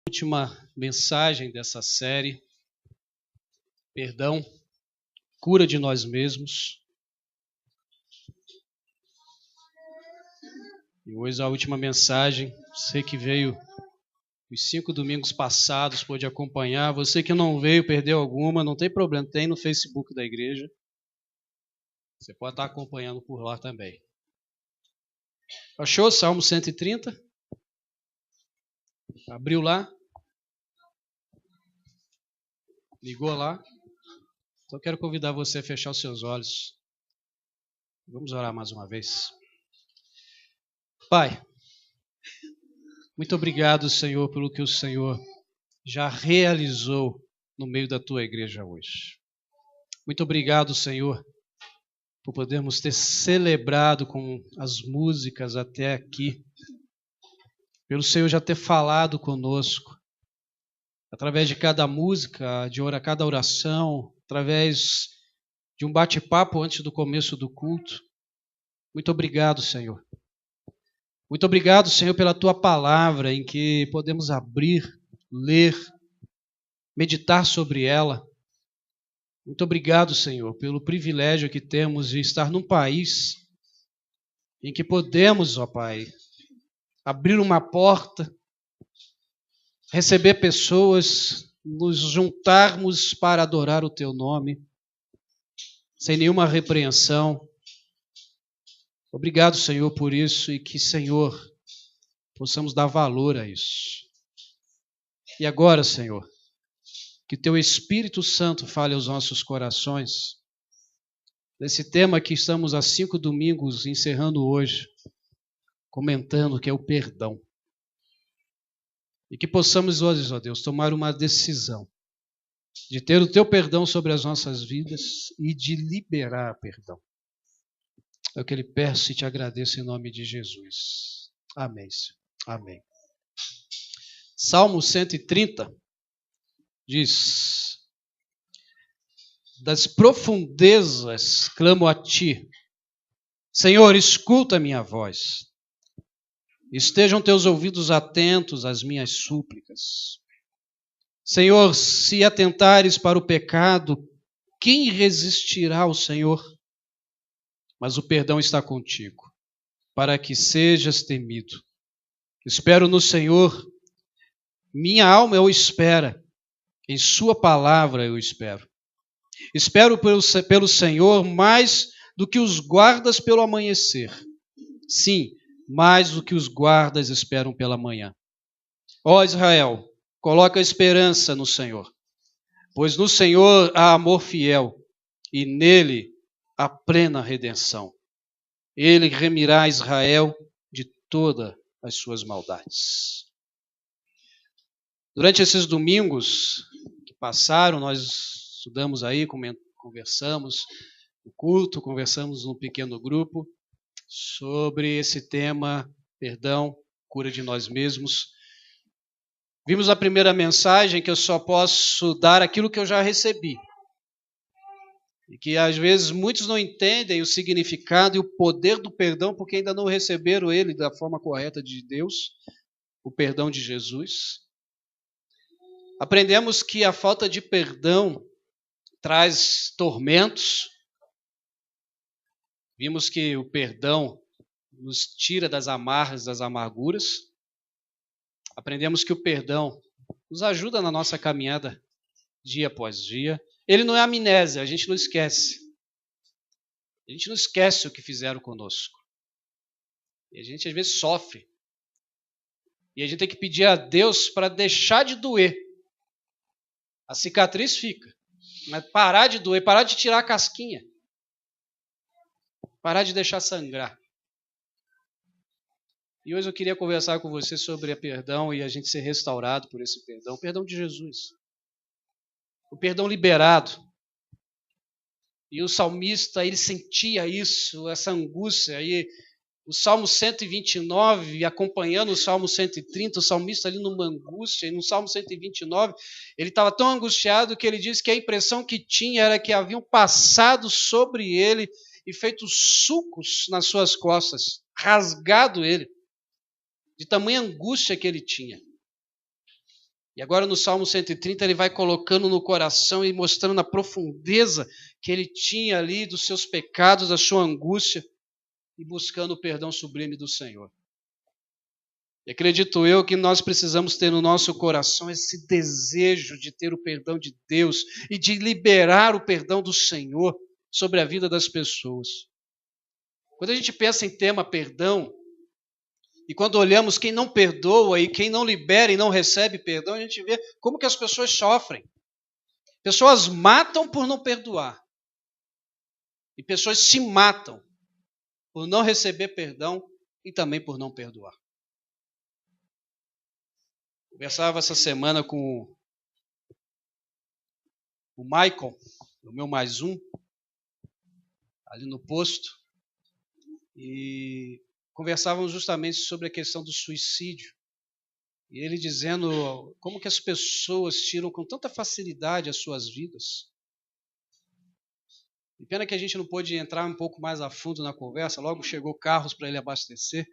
Última mensagem dessa série, perdão, cura de nós mesmos. E hoje a última mensagem, você que veio os 5 domingos passados, pôde acompanhar. Você que não veio, perdeu alguma, não tem problema, tem no Facebook da igreja. Você pode estar acompanhando por lá também. Achou Salmo 130? Abriu lá? Ligou lá? Então quero convidar você a fechar os seus olhos. Vamos orar mais uma vez. Pai, muito obrigado, Senhor, pelo que o Senhor já realizou no meio da tua igreja hoje. Muito obrigado, Senhor, por podermos ter celebrado com as músicas até aqui, pelo Senhor já ter falado conosco, através de cada música, cada oração, através de um bate-papo antes do começo do culto. Muito obrigado, Senhor. Muito obrigado, Senhor, pela tua palavra em que podemos abrir, ler, meditar sobre ela. Muito obrigado, Senhor, pelo privilégio que temos de estar num país em que podemos, ó Pai, abrir uma porta, receber pessoas, nos juntarmos para adorar o teu nome, sem nenhuma repreensão. Obrigado, Senhor, por isso e que, Senhor, possamos dar valor a isso. E agora, Senhor, que teu Espírito Santo fale aos nossos corações, desse tema que estamos há 5 domingos encerrando hoje, comentando que é o perdão. E que possamos hoje, ó Deus, tomar uma decisão de ter o teu perdão sobre as nossas vidas e de liberar perdão. É o que eu peço e te agradeço em nome de Jesus. Amém, Senhor. Amém. Salmo 130 diz: das profundezas clamo a ti. Senhor, escuta a minha voz. Estejam teus ouvidos atentos às minhas súplicas. Senhor, se atentares para o pecado, quem resistirá ao Senhor? Mas o perdão está contigo, para que sejas temido. Espero no Senhor, minha alma o espera, em sua palavra eu espero. Espero pelo Senhor mais do que os guardas pelo amanhecer. Sim, mais do que os guardas esperam pela manhã. Ó Israel, coloca a esperança no Senhor, pois no Senhor há amor fiel, e nele há plena redenção. Ele remirá Israel de todas as suas maldades. Durante esses domingos que passaram, nós estudamos aí, conversamos no culto, conversamos num pequeno grupo sobre esse tema, perdão, cura de nós mesmos. Vimos a primeira mensagem que eu só posso dar aquilo que eu já recebi. E que às vezes muitos não entendem o significado e o poder do perdão porque ainda não receberam ele da forma correta de Deus, o perdão de Jesus. Aprendemos que a falta de perdão traz tormentos. Vimos que o perdão nos tira das amarras, das amarguras. Aprendemos que o perdão nos ajuda na nossa caminhada dia após dia. Ele não é amnésia, a gente não esquece. A gente não esquece o que fizeram conosco. E a gente às vezes sofre. E a gente tem que pedir a Deus para deixar de doer. A cicatriz fica. Mas parar de doer, parar de tirar a casquinha. Parar de deixar sangrar. E hoje eu queria conversar com você sobre o perdão e a gente ser restaurado por esse perdão. O perdão de Jesus. O perdão liberado. E o salmista, ele sentia isso, essa angústia. E o Salmo 129, acompanhando o Salmo 130, o salmista ali numa angústia. E no Salmo 129, ele estava tão angustiado que ele disse que a impressão que tinha era que haviam passado sobre ele e feito sulcos nas suas costas, rasgado ele, de tamanha angústia que ele tinha. E agora no Salmo 130 ele vai colocando no coração e mostrando a profundeza que ele tinha ali dos seus pecados, da sua angústia, e buscando o perdão sublime do Senhor. E acredito eu que nós precisamos ter no nosso coração esse desejo de ter o perdão de Deus e de liberar o perdão do Senhor sobre a vida das pessoas. Quando a gente pensa em tema perdão, e quando olhamos quem não perdoa e quem não libera e não recebe perdão, a gente vê como que as pessoas sofrem. Pessoas matam por não perdoar. E pessoas se matam por não receber perdão e também por não perdoar. Conversava essa semana com o Michael, o meu mais um, ali no posto, e conversávamos justamente sobre a questão do suicídio. E ele dizendo como que as pessoas tiram com tanta facilidade as suas vidas. E pena que a gente não pôde entrar um pouco mais a fundo na conversa, logo chegou carros para ele abastecer.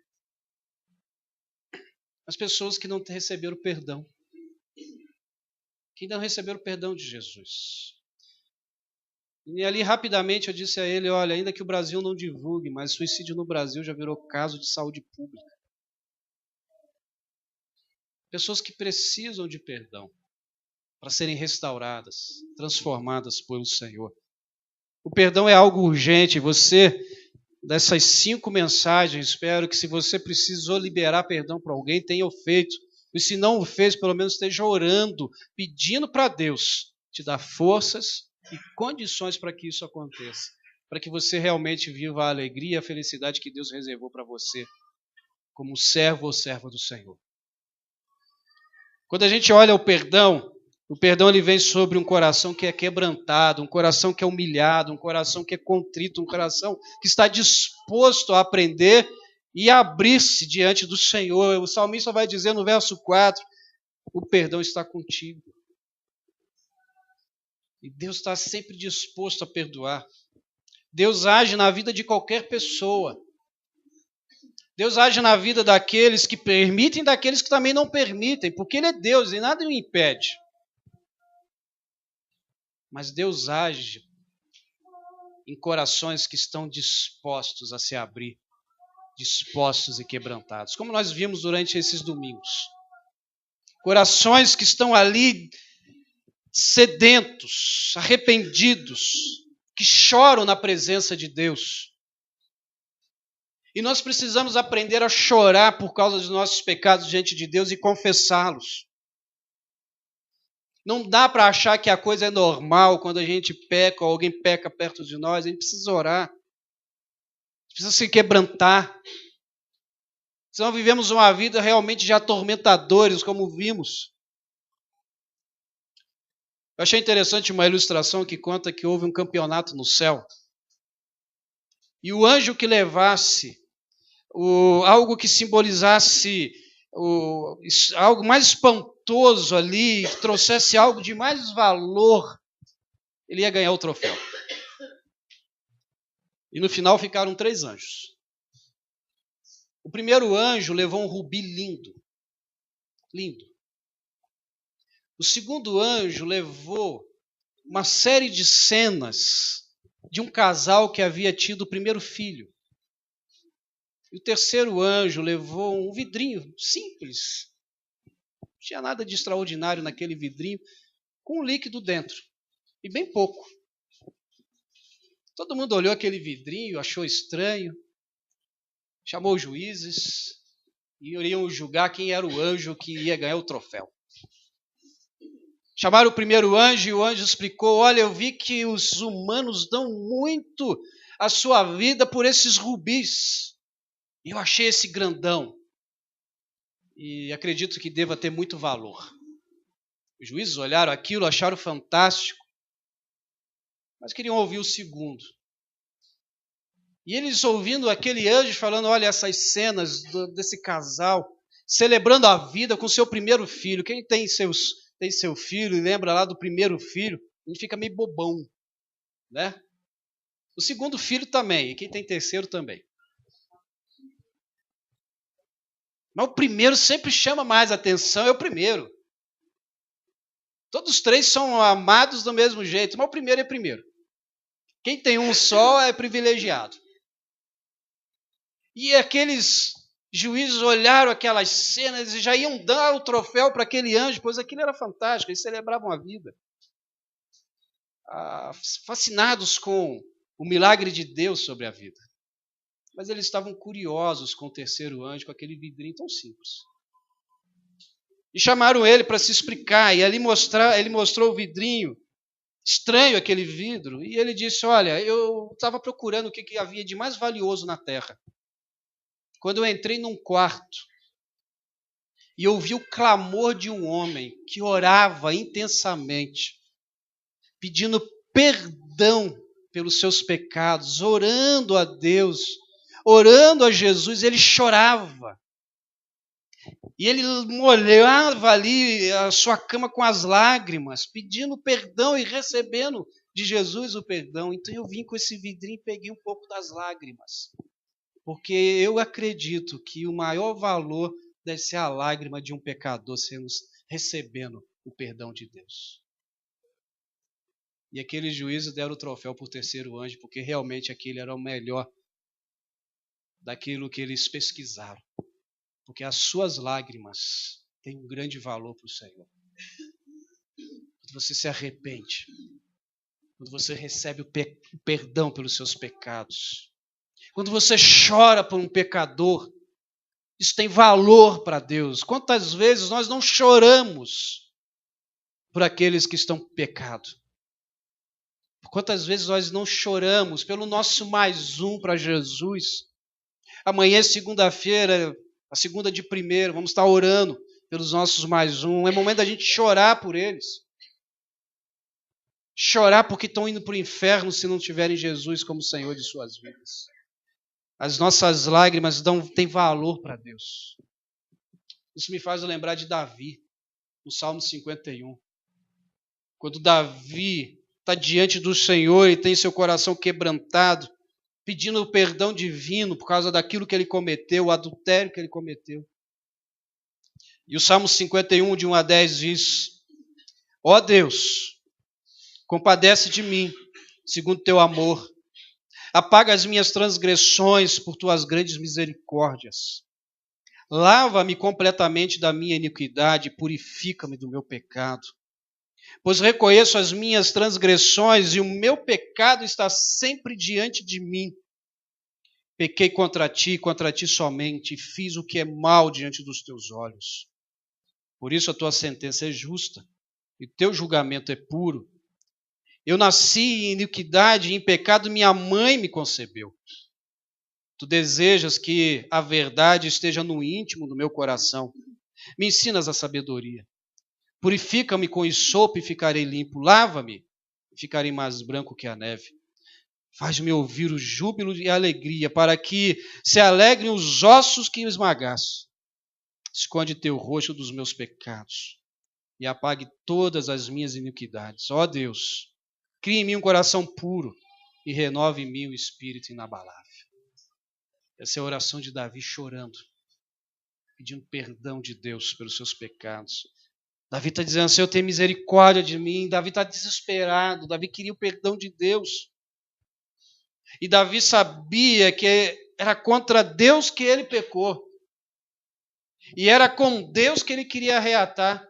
As pessoas que não receberam perdão. Que ainda não receberam o perdão de Jesus. E ali rapidamente eu disse a ele, olha, ainda que o Brasil não divulgue, mas suicídio no Brasil já virou caso de saúde pública. Pessoas que precisam de perdão para serem restauradas, transformadas pelo Senhor. O perdão é algo urgente. Você, dessas 5 mensagens, espero que se você precisou liberar perdão para alguém, tenha o feito. E se não o fez, pelo menos esteja orando, pedindo para Deus te dar forças e condições para que isso aconteça. Para que você realmente viva a alegria e a felicidade que Deus reservou para você, como servo ou serva do Senhor. Quando a gente olha o perdão ele vem sobre um coração que é quebrantado, um coração que é humilhado, um coração que é contrito, um coração que está disposto a aprender e a abrir-se diante do Senhor. O salmista vai dizer no verso 4, o perdão está contigo. E Deus está sempre disposto a perdoar. Deus age na vida de qualquer pessoa. Deus age na vida daqueles que permitem e daqueles que também não permitem, porque Ele é Deus e nada o impede. Mas Deus age em corações que estão dispostos a se abrir, dispostos e quebrantados, como nós vimos durante esses domingos. Corações que estão ali sedentos, arrependidos, que choram na presença de Deus. E nós precisamos aprender a chorar por causa dos nossos pecados diante de Deus e confessá-los. Não dá para achar que a coisa é normal quando a gente peca ou alguém peca perto de nós. A gente precisa orar. A gente precisa se quebrantar. Senão vivemos uma vida realmente de atormentadores, como vimos. Eu achei interessante uma ilustração que conta que houve um campeonato no céu. E o anjo que levasse algo que simbolizasse algo mais espantoso ali, que trouxesse algo de mais valor, ele ia ganhar o troféu. E no final ficaram 3 anjos. O primeiro anjo levou um rubi lindo. Lindo. O segundo anjo levou uma série de cenas de um casal que havia tido o primeiro filho. E o terceiro anjo levou um vidrinho simples. Não tinha nada de extraordinário naquele vidrinho, com um líquido dentro. E bem pouco. Todo mundo olhou aquele vidrinho, achou estranho, chamou os juízes e iriam julgar quem era o anjo que ia ganhar o troféu. Chamaram o primeiro anjo e o anjo explicou, olha, eu vi que os humanos dão muito a sua vida por esses rubis. E eu achei esse grandão. E acredito que deva ter muito valor. Os juízes olharam aquilo, acharam fantástico. Mas queriam ouvir o segundo. E eles ouvindo aquele anjo falando, olha essas cenas desse casal, celebrando a vida com seu primeiro filho. Quem tem seu filho e lembra lá do primeiro filho, ele fica meio bobão, né? O segundo filho também, e quem tem terceiro também. Mas o primeiro sempre chama mais atenção, é o primeiro. Todos os três são amados do mesmo jeito, mas o primeiro é primeiro. Quem tem um só é privilegiado. E aqueles juízes olharam aquelas cenas e já iam dar o troféu para aquele anjo, pois aquilo era fantástico, eles celebravam a vida. Fascinados com o milagre de Deus sobre a vida. Mas eles estavam curiosos com o terceiro anjo, com aquele vidrinho tão simples. E chamaram ele para se explicar, e ali ele mostrou o vidrinho, estranho aquele vidro, e ele disse, olha, eu estava procurando o que havia de mais valioso na terra. Quando eu entrei num quarto, e ouvi o clamor de um homem que orava intensamente, pedindo perdão pelos seus pecados, orando a Deus, orando a Jesus, ele chorava. E ele molhava ali a sua cama com as lágrimas, pedindo perdão e recebendo de Jesus o perdão. Então eu vim com esse vidrinho e peguei um pouco das lágrimas. Porque eu acredito que o maior valor deve ser a lágrima de um pecador recebendo o perdão de Deus. E aqueles juízes deram o troféu para o terceiro anjo, porque realmente aquele era o melhor daquilo que eles pesquisaram. Porque as suas lágrimas têm um grande valor para o Senhor. Quando você se arrepende, quando você recebe o perdão pelos seus pecados, quando você chora por um pecador, isso tem valor para Deus. Quantas vezes nós não choramos por aqueles que estão em pecado? Quantas vezes nós não choramos pelo nosso mais um para Jesus? Amanhã é segunda-feira, a segunda de primeiro, vamos estar orando pelos nossos mais um. É momento da gente chorar por eles. Chorar porque estão indo para o inferno se não tiverem Jesus como Senhor de suas vidas. As nossas lágrimas têm valor para Deus. Isso me faz lembrar de Davi, no Salmo 51. Quando Davi está diante do Senhor e tem seu coração quebrantado, pedindo o perdão divino por causa daquilo que ele cometeu, o adultério que ele cometeu. E o Salmo 51, de 1 a 10 diz, ó Deus, compadece de mim, segundo teu amor. Apaga as minhas transgressões por tuas grandes misericórdias. Lava-me completamente da minha iniquidade e purifica-me do meu pecado. Pois reconheço as minhas transgressões e o meu pecado está sempre diante de mim. Pequei contra ti somente, e fiz o que é mal diante dos teus olhos. Por isso a tua sentença é justa, e teu julgamento é puro. Eu nasci em iniquidade e em pecado minha mãe me concebeu. Tu desejas que a verdade esteja no íntimo do meu coração. Me ensinas a sabedoria. Purifica-me com esopo e ficarei limpo. Lava-me e ficarei mais branco que a neve. Faz-me ouvir o júbilo e a alegria, para que se alegrem os ossos que esmagaste. Esconde teu rosto dos meus pecados e apague todas as minhas iniquidades. Ó Deus, crie em mim um coração puro e renove em mim um espírito inabalável. Essa é a oração de Davi chorando, pedindo perdão de Deus pelos seus pecados. Davi está dizendo, Senhor, tem misericórdia de mim. Davi está desesperado. Davi queria o perdão de Deus. E Davi sabia que era contra Deus que ele pecou. E era com Deus que ele queria reatar.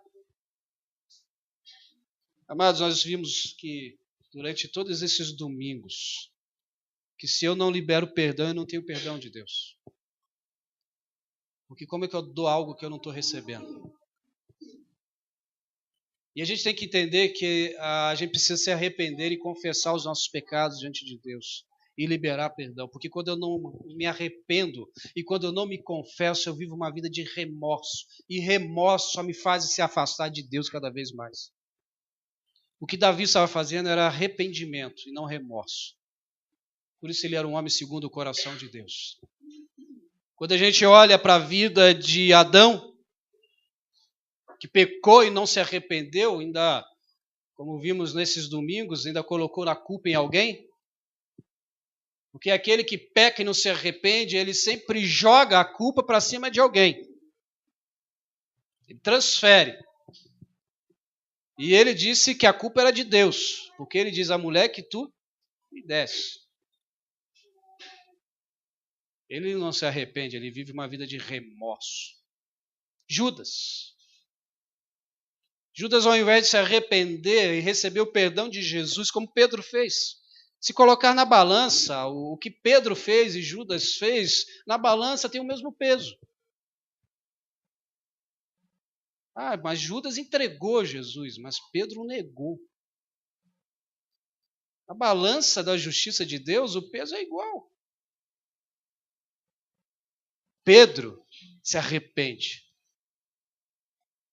Amados, nós vimos que durante todos esses domingos, que se eu não libero perdão, eu não tenho perdão de Deus. Porque como é que eu dou algo que eu não estou recebendo? E a gente tem que entender que a gente precisa se arrepender e confessar os nossos pecados diante de Deus e liberar perdão. Porque quando eu não me arrependo e quando eu não me confesso, eu vivo uma vida de remorso. E remorso só me faz se afastar de Deus cada vez mais. O que Davi estava fazendo era arrependimento e não remorso. Por isso ele era um homem segundo o coração de Deus. Quando a gente olha para a vida de Adão, que pecou e não se arrependeu, ainda, como vimos nesses domingos, ainda colocou a culpa em alguém. Porque aquele que peca e não se arrepende, ele sempre joga a culpa para cima de alguém. Ele transfere. E ele disse que a culpa era de Deus, porque ele diz: a mulher que tu me desse. Ele não se arrepende, ele vive uma vida de remorso. Judas, ao invés de se arrepender e receber o perdão de Jesus, como Pedro fez, se colocar na balança, o que Pedro fez e Judas fez, na balança tem o mesmo peso. Mas Judas entregou Jesus, mas Pedro negou. A balança da justiça de Deus, o peso é igual. Pedro se arrepende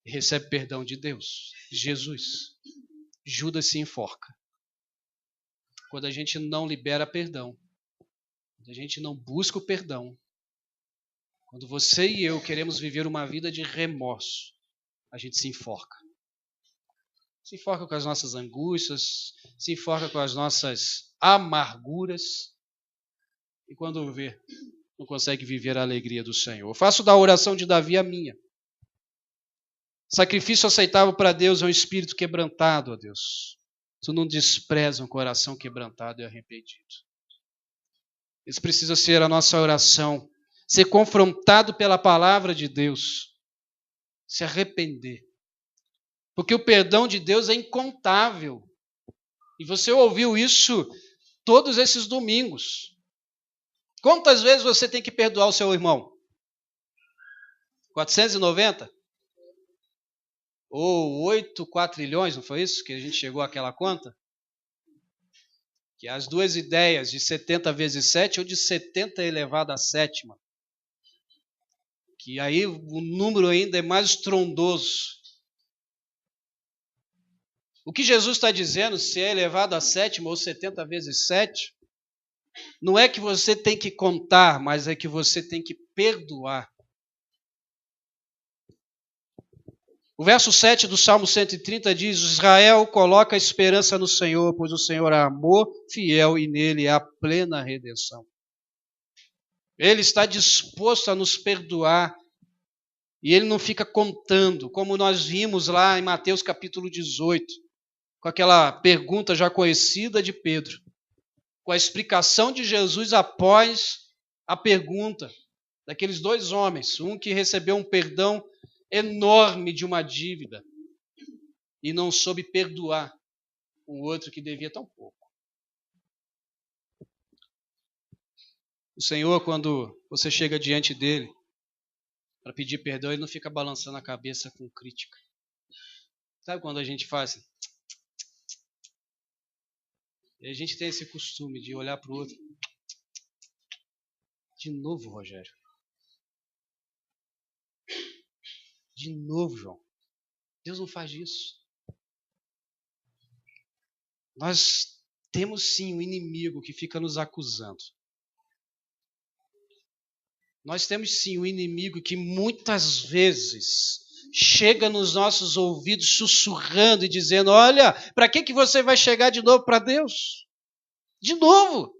e recebe perdão de Deus, Jesus. Judas se enforca. Quando a gente não libera perdão, quando a gente não busca o perdão, quando você e eu queremos viver uma vida de remorso, a gente se enforca. Se enforca com as nossas angústias, se enforca com as nossas amarguras, e quando vê, não consegue viver a alegria do Senhor. Eu faço da oração de Davi a minha. Sacrifício aceitável para Deus é um espírito quebrantado, ó Deus. Tu não despreza um coração quebrantado e arrependido. Isso precisa ser a nossa oração. Ser confrontado pela palavra de Deus. Se arrepender. Porque o perdão de Deus é incontável. E você ouviu isso todos esses domingos. Quantas vezes você tem que perdoar o seu irmão? 490? Ou 8 quatrilhões, não foi isso que a gente chegou àquela conta? Que as duas ideias de 70 vezes 7 ou de 70 elevado à sétima. Que aí o número ainda é mais estrondoso. O que Jesus está dizendo, se é elevado à sétima ou 70 vezes 7, não é que você tem que contar, mas é que você tem que perdoar. O verso 7 do Salmo 130 diz: Israel coloca a esperança no Senhor, pois o Senhor é amor fiel e nele há plena redenção. Ele está disposto a nos perdoar e ele não fica contando, como nós vimos lá em Mateus capítulo 18, com aquela pergunta já conhecida de Pedro, com a explicação de Jesus após a pergunta daqueles dois homens, um que recebeu um perdão enorme de uma dívida e não soube perdoar o outro que devia tão pouco. O Senhor, quando você chega diante dele para pedir perdão, ele não fica balançando a cabeça com crítica. Sabe quando a gente faz assim? E a gente tem esse costume de olhar para o outro. De novo, Rogério. De novo, João. Deus não faz isso. Nós temos sim um inimigo que fica nos acusando. Nós temos sim um inimigo que muitas vezes chega nos nossos ouvidos sussurrando e dizendo: olha, para que você vai chegar de novo para Deus? De novo.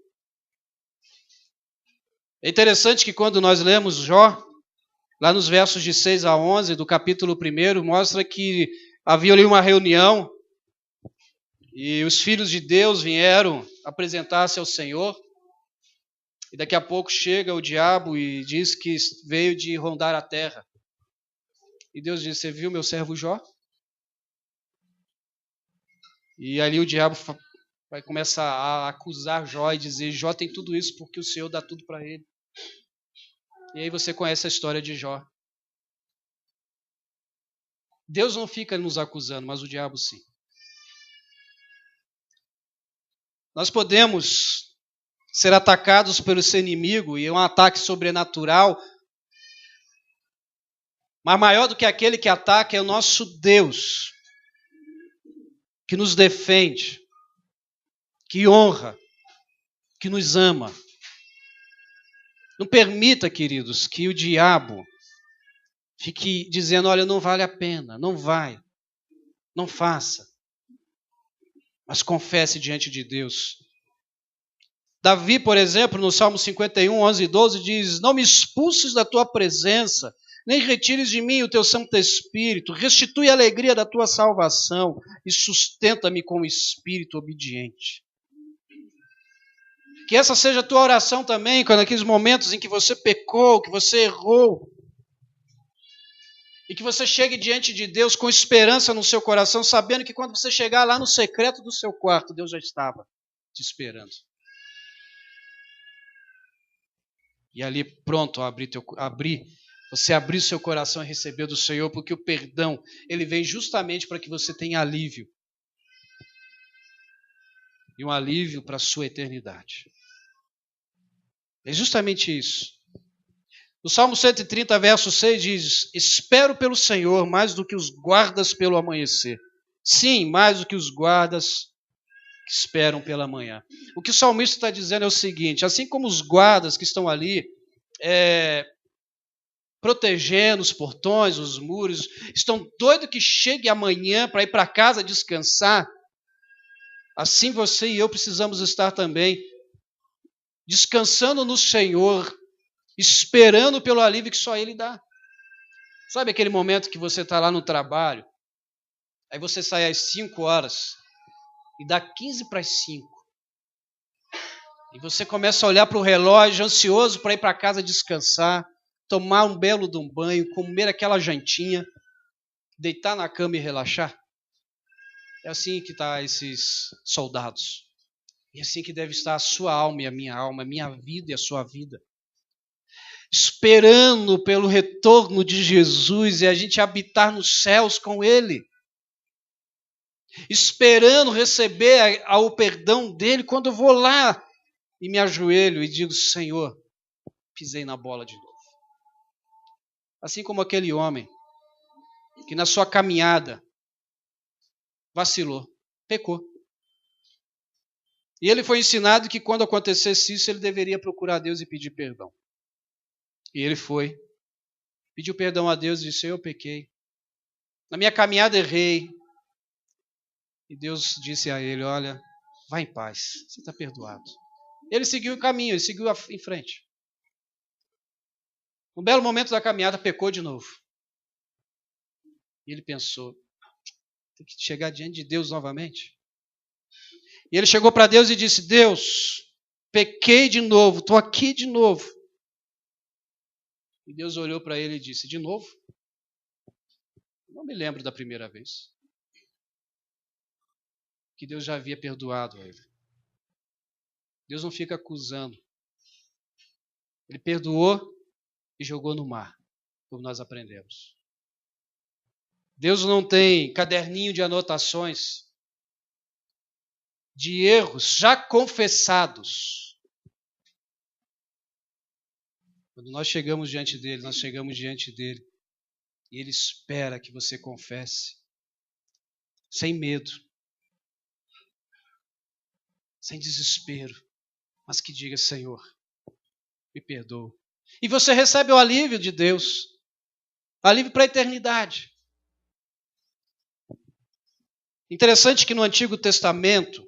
É interessante que quando nós lemos Jó, lá nos versos de 6 a 11 do capítulo 1, mostra que havia ali uma reunião e os filhos de Deus vieram apresentar-se ao Senhor. E daqui a pouco chega o diabo e diz que veio de rondar a terra. E Deus diz: você viu meu servo Jó? E ali o diabo vai começar a acusar Jó e dizer: Jó tem tudo isso porque o Senhor dá tudo para ele. E aí você conhece a história de Jó. Deus não fica nos acusando, mas o diabo sim. Nós podemos ser atacados pelo seu inimigo, e é um ataque sobrenatural, mas maior do que aquele que ataca é o nosso Deus, que nos defende, que honra, que nos ama. Não permita, queridos, que o diabo fique dizendo: olha, não vale a pena, não vai, não faça. Mas confesse diante de Deus. Davi, por exemplo, no Salmo 51, 11 e 12, diz: não me expulses da tua presença, nem retires de mim o teu Santo Espírito, restitui a alegria da tua salvação e sustenta-me com o espírito obediente. Que essa seja a tua oração também, quando naqueles momentos em que você pecou, que você errou, e que você chegue diante de Deus com esperança no seu coração, sabendo que quando você chegar lá no secreto do seu quarto, Deus já estava te esperando. E ali pronto, você abrir seu coração e receber do Senhor, porque o perdão, ele vem justamente para que você tenha alívio. E um alívio para a sua eternidade. É justamente isso. O Salmo 130, verso 6 diz: espero pelo Senhor mais do que os guardas pelo amanhecer. Sim, mais do que os guardas que esperam pela manhã. O que o salmista está dizendo é o seguinte: assim como os guardas que estão ali protegendo os portões, os muros, estão doidos que chegue amanhã para ir para casa descansar, assim você e eu precisamos estar também descansando no Senhor, esperando pelo alívio que só Ele dá. Sabe aquele momento que você está lá no trabalho, aí você sai às 5 horas e dá 15 para as 5. E você começa a olhar para o relógio, ansioso para ir para casa descansar, tomar um belo de um banho, comer aquela jantinha, deitar na cama e relaxar. É assim que estão esses soldados. E assim que deve estar a sua alma e a minha vida e a sua vida. Esperando pelo retorno de Jesus e a gente habitar nos céus com Ele. Esperando receber o perdão dEle quando eu vou lá e me ajoelho e digo: Senhor, pisei na bola de novo. Assim como aquele homem que na sua caminhada vacilou, pecou. E ele foi ensinado que quando acontecesse isso, ele deveria procurar a Deus e pedir perdão. E ele foi, pediu perdão a Deus e disse: eu pequei. Na minha caminhada errei. E Deus disse a ele: olha, vá em paz, você está perdoado. Ele seguiu o caminho, ele seguiu em frente. Um belo momento da caminhada, pecou de novo. E ele pensou: tem que chegar diante de Deus novamente. E ele chegou para Deus e disse: Deus, pequei de novo, estou aqui de novo. E Deus olhou para ele e disse: de novo? Não me lembro da primeira vez. Que Deus já havia perdoado ele. Deus não fica acusando. Ele perdoou e jogou no mar, como nós aprendemos. Deus não tem caderninho de anotações de erros já confessados. Quando nós chegamos diante dele, e ele espera que você confesse, sem medo, sem desespero, mas que diga: Senhor, me perdoa. E você recebe o alívio de Deus, alívio para a eternidade. Interessante que no Antigo Testamento,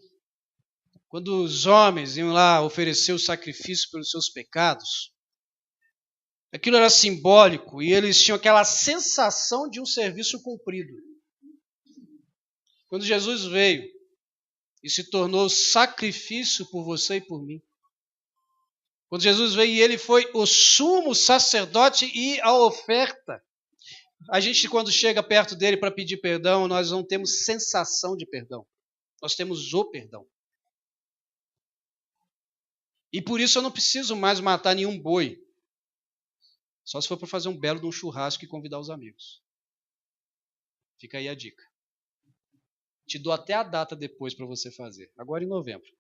quando os homens iam lá oferecer o sacrifício pelos seus pecados, aquilo era simbólico e eles tinham aquela sensação de um serviço cumprido. Quando Jesus veio e se tornou sacrifício por você e por mim, quando Jesus veio e ele foi o sumo sacerdote e a oferta, a gente, quando chega perto dele para pedir perdão, nós não temos sensação de perdão. Nós temos o perdão. E por isso eu não preciso mais matar nenhum boi. Só se for para fazer um belo de um churrasco e convidar os amigos. Fica aí a dica. Te dou até a data depois para você fazer. Agora em novembro.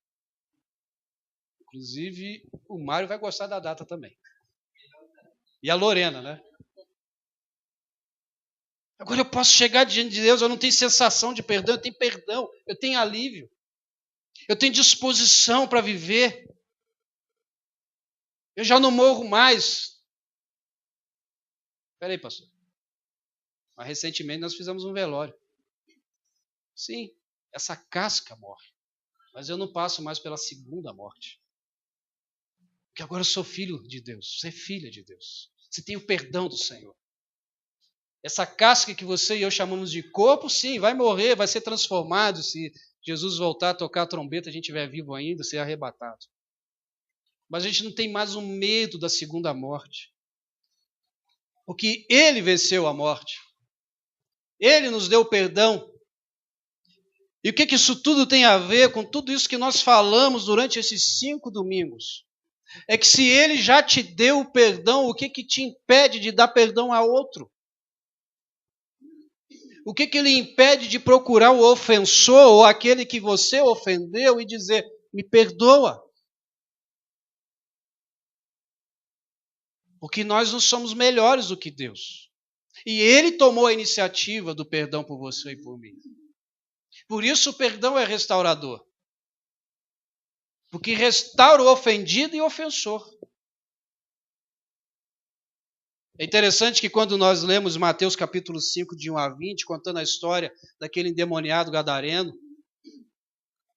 Inclusive, o Mário vai gostar da data também. E a Lorena, né? Agora eu posso chegar diante de Deus, eu não tenho sensação de perdão, eu tenho perdão, eu tenho alívio. Eu tenho disposição para viver. Eu já não morro mais. Espera aí, pastor. Mas recentemente nós fizemos um velório. Sim, essa casca morre. Mas eu não passo mais pela segunda morte. Porque agora eu sou filho de Deus. Você é filha de Deus. Você tem o perdão do Senhor. Essa casca que você e eu chamamos de corpo, sim, vai morrer, vai ser transformado. Se Jesus voltar a tocar a trombeta, a gente estiver vivo ainda, ser arrebatado. Mas a gente não tem mais o medo da segunda morte. Porque Ele venceu a morte. Ele nos deu perdão. E o que isso tudo tem a ver com tudo isso que nós falamos durante esses 5 domingos? É que se Ele já te deu o perdão, o que te impede de dar perdão a outro? O que Ele impede de procurar o ofensor ou aquele que você ofendeu e dizer, me perdoa? Porque nós não somos melhores do que Deus. E Ele tomou a iniciativa do perdão por você e por mim. Por isso o perdão é restaurador. Porque restaura o ofendido e o ofensor. É interessante que quando nós lemos Mateus capítulo 5, de 1 a 20, contando a história daquele endemoniado gadareno,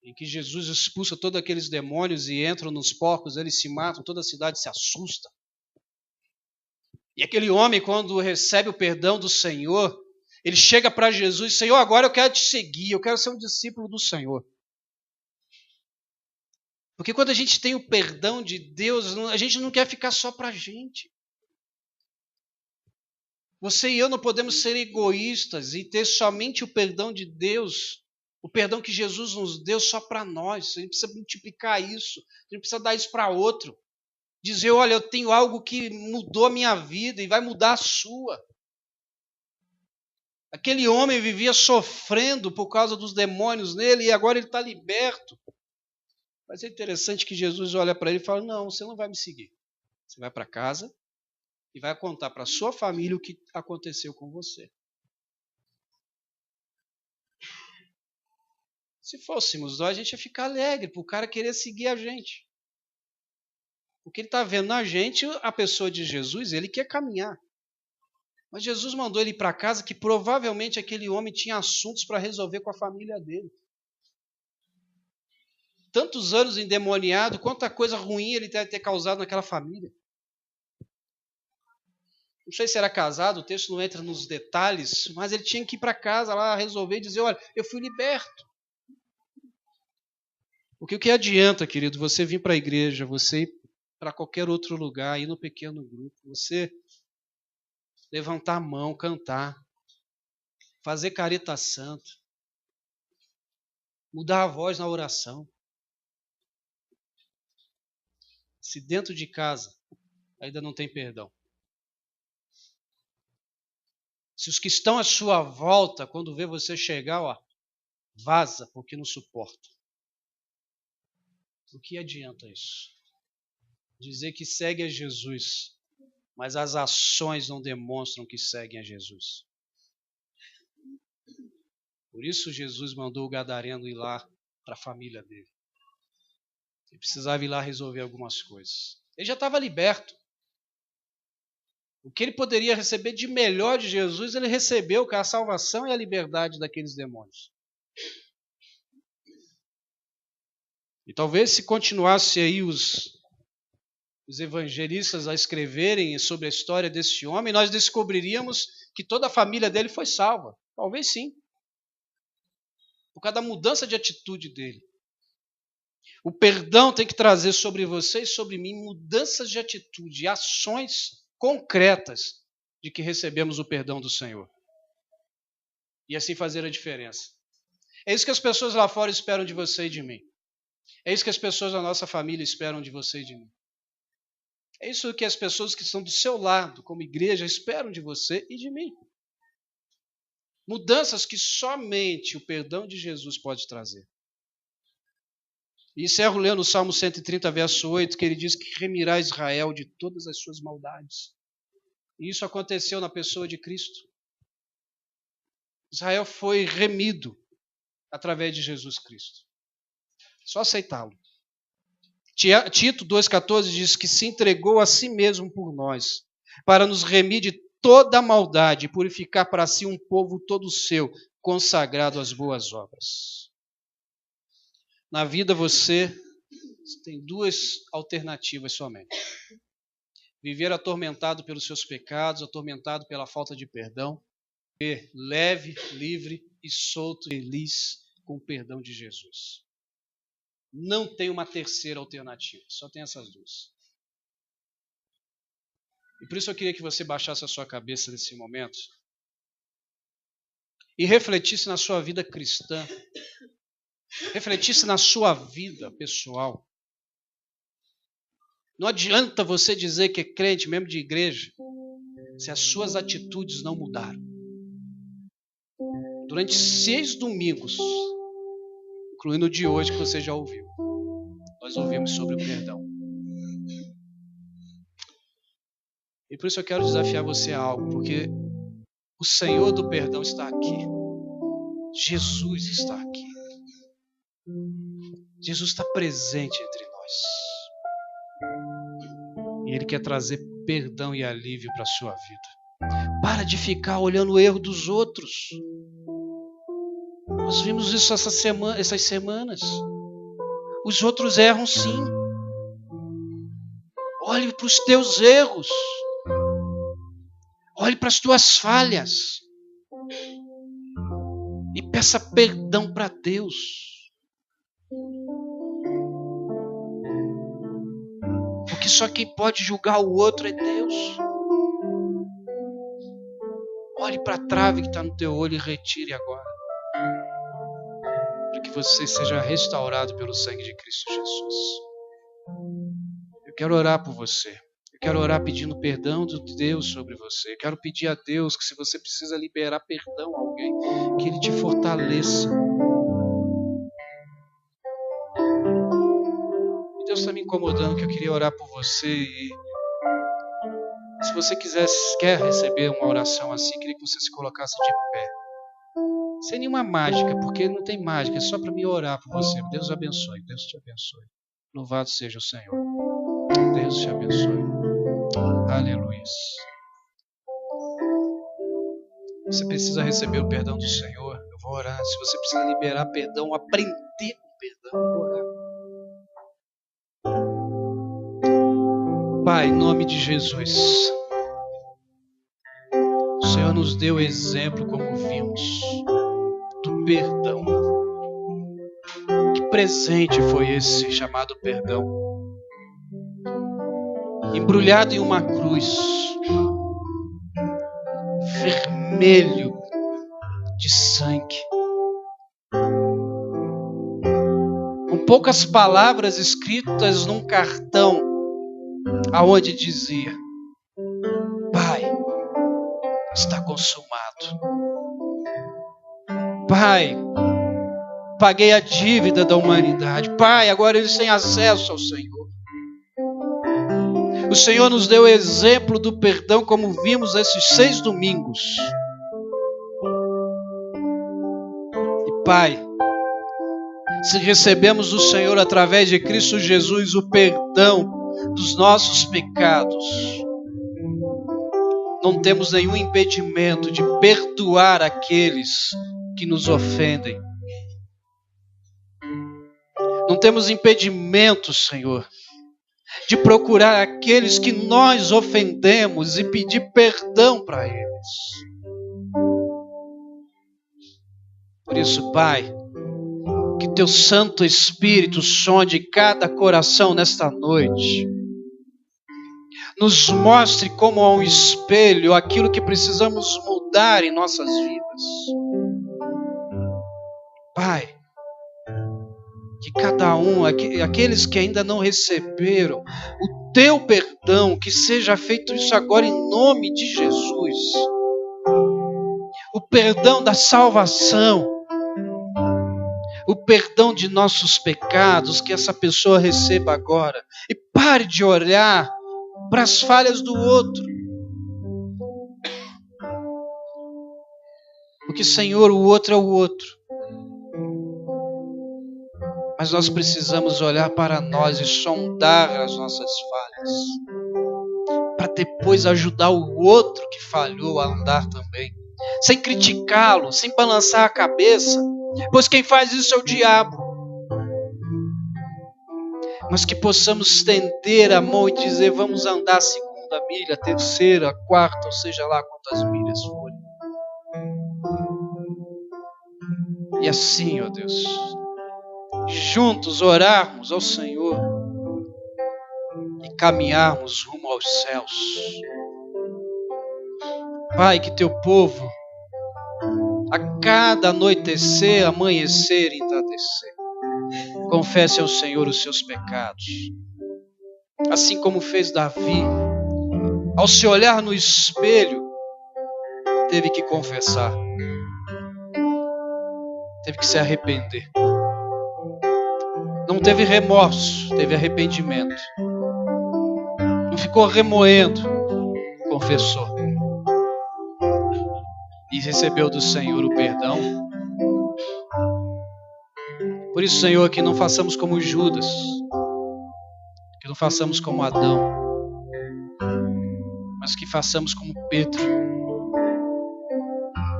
em que Jesus expulsa todos aqueles demônios e entram nos porcos, eles se matam, toda a cidade se assusta. E aquele homem, quando recebe o perdão do Senhor, ele chega para Jesus, Senhor, agora eu quero te seguir, eu quero ser um discípulo do Senhor. Porque quando a gente tem o perdão de Deus, a gente não quer ficar só para a gente. Você e eu não podemos ser egoístas e ter somente o perdão de Deus, o perdão que Jesus nos deu só para nós. A gente precisa multiplicar isso, a gente precisa dar isso para outro. Dizer, olha, eu tenho algo que mudou a minha vida e vai mudar a sua. Aquele homem vivia sofrendo por causa dos demônios nele e agora ele está liberto. Mas é interessante que Jesus olha para ele e fala, não, você não vai me seguir. Você vai para casa e vai contar para a sua família o que aconteceu com você. Se fôssemos nós, a gente ia ficar alegre para o cara querer seguir a gente. Porque ele está vendo na gente a pessoa de Jesus, ele quer caminhar. Mas Jesus mandou ele ir para casa que provavelmente aquele homem tinha assuntos para resolver com a família dele. Tantos anos endemoniado, quanta coisa ruim ele deve ter causado naquela família. Não sei se era casado, o texto não entra nos detalhes, mas ele tinha que ir para casa lá resolver e dizer, olha, eu fui liberto. Porque o que adianta, querido, você vir para a igreja, você ir para qualquer outro lugar, ir no pequeno grupo, você levantar a mão, cantar, fazer careta santa, mudar a voz na oração. Se dentro de casa ainda não tem perdão. Se os que estão à sua volta, quando vê você chegar, ó, vaza, porque não suporta. O que adianta isso? Dizer que segue a Jesus, mas as ações não demonstram que seguem a Jesus. Por isso Jesus mandou o gadareno ir lá para a família dele. Ele precisava ir lá resolver algumas coisas. Ele já estava liberto. O que ele poderia receber de melhor de Jesus, ele recebeu, que é a salvação e a liberdade daqueles demônios. E talvez se continuasse aí os evangelistas a escreverem sobre a história desse homem, nós descobriríamos que toda a família dele foi salva. Talvez sim. Por causa da mudança de atitude dele. O perdão tem que trazer sobre você e sobre mim mudanças de atitude, ações concretas de que recebemos o perdão do Senhor. E assim fazer a diferença. É isso que as pessoas lá fora esperam de você e de mim. É isso que as pessoas da nossa família esperam de você e de mim. É isso que as pessoas que estão do seu lado, como igreja, esperam de você e de mim. Mudanças que somente o perdão de Jesus pode trazer. E encerro lendo o Salmo 130, verso 8, que ele diz que remirá Israel de todas as suas maldades. E isso aconteceu na pessoa de Cristo. Israel foi remido através de Jesus Cristo. Só aceitá-lo. Tito 2,14 diz que se entregou a si mesmo por nós, para nos remir de toda a maldade e purificar para si um povo todo seu, consagrado às boas obras. Na vida você tem duas alternativas somente. Viver atormentado pelos seus pecados, atormentado pela falta de perdão, leve, livre e solto, feliz com o perdão de Jesus. Não tem uma terceira alternativa, só tem essas duas. E por isso eu queria que você baixasse a sua cabeça nesse momento e refletisse na sua vida cristã, refletisse na sua vida pessoal. Não adianta você dizer que é crente, mesmo de igreja, se as suas atitudes não mudaram. Durante 6 domingos, incluindo o de hoje que você já ouviu, nós ouvimos sobre o perdão. E por isso eu quero desafiar você a algo, porque o Senhor do perdão está aqui. Jesus está aqui. Jesus está presente entre nós. E Ele quer trazer perdão e alívio para a sua vida. Para de ficar olhando o erro dos outros. Nós vimos isso essas semanas. Os outros erram sim. Olhe para os teus erros. Olhe para as tuas falhas. E peça perdão para Deus. Porque só quem pode julgar o outro é Deus. Olhe para a trave que está no teu olho e retire agora. Para que você seja restaurado pelo sangue de Cristo Jesus. Eu quero orar por você. Eu quero orar pedindo perdão de Deus sobre você. Eu quero pedir a Deus que, se você precisa liberar perdão a alguém, que Ele te fortaleça. E Deus está me incomodando, que eu queria orar por você. E se você quer receber uma oração assim, queria que você se colocasse de pé. Sem nenhuma mágica, porque não tem mágica, é só para me orar por você. Deus abençoe, Deus te abençoe. Louvado seja o Senhor. Deus te abençoe. Aleluia. Você precisa receber o perdão do Senhor. Eu vou orar. Se você precisa liberar perdão, aprender com perdão, eu vou orar. Pai, em nome de Jesus, o Senhor nos deu exemplo, como vimos, do perdão. Que presente foi esse chamado perdão? Embrulhado em uma cruz, vermelho de sangue, com poucas palavras escritas num cartão, aonde dizia: Pai, está consumado. Pai, paguei a dívida da humanidade. Pai, agora eles têm acesso ao Senhor. O Senhor nos deu o exemplo do perdão, como vimos esses 6 domingos. E Pai, se recebemos do Senhor através de Cristo Jesus o perdão dos nossos pecados, não temos nenhum impedimento de perdoar aqueles que nos ofendem. Não temos impedimento, Senhor, de procurar aqueles que nós ofendemos e pedir perdão para eles. Por isso, Pai, que Teu Santo Espírito sonde cada coração nesta noite. Nos mostre como a um espelho aquilo que precisamos mudar em nossas vidas. Pai, que cada um, aqueles que ainda não receberam o Teu perdão, que seja feito isso agora em nome de Jesus. O perdão da salvação, o perdão de nossos pecados, que essa pessoa receba agora. E pare de olhar para as falhas do outro. Porque, Senhor, o outro é o outro. Mas nós precisamos olhar para nós e sondar as nossas falhas, para depois ajudar o outro que falhou a andar também, sem criticá-lo, sem balançar a cabeça, pois quem faz isso é o diabo. Mas que possamos estender a mão e dizer: vamos andar a 2ª milha, a 3ª, a 4ª, ou seja lá quantas milhas forem. E assim, ó Deus, juntos orarmos ao Senhor e caminharmos rumo aos céus. Pai, que teu povo, a cada anoitecer, amanhecer e entardecer, confesse ao Senhor os seus pecados. Assim como fez Davi, ao se olhar no espelho, teve que confessar, teve que se arrepender. Não teve remorso, teve arrependimento. Não ficou remoendo, confessou. E recebeu do Senhor o perdão. Por isso, Senhor, que não façamos como Judas, que não façamos como Adão, mas que façamos como Pedro,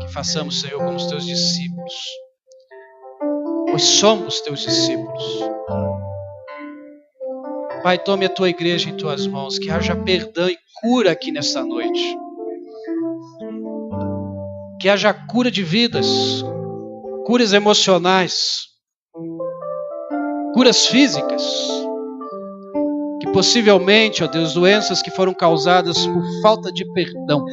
que façamos, Senhor, como os teus discípulos, pois somos teus discípulos. Pai, tome a tua igreja em tuas mãos, que haja perdão e cura aqui nesta noite. Que haja cura de vidas, curas emocionais, curas físicas, que possivelmente, ó Deus, doenças que foram causadas por falta de perdão.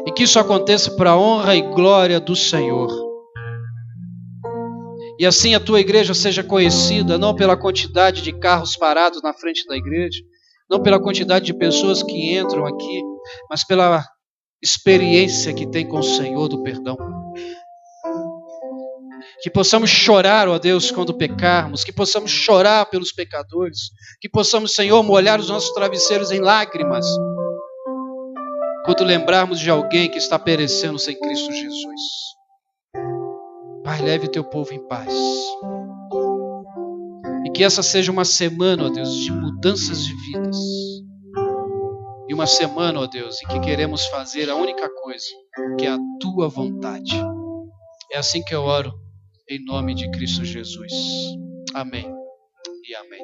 E que isso aconteça para a honra e glória do Senhor. E assim a tua igreja seja conhecida, não pela quantidade de carros parados na frente da igreja, não pela quantidade de pessoas que entram aqui, mas pela experiência que tem com o Senhor do perdão. Que possamos chorar, ó Deus, quando pecarmos, que possamos chorar pelos pecadores, que possamos, Senhor, molhar os nossos travesseiros em lágrimas, quando lembrarmos de alguém que está perecendo sem Cristo Jesus. Pai, leve o teu povo em paz. E que essa seja uma semana, ó Deus, de mudanças de vidas. E uma semana, ó Deus, em que queremos fazer a única coisa, que é a tua vontade. É assim que eu oro, em nome de Cristo Jesus. Amém e amém.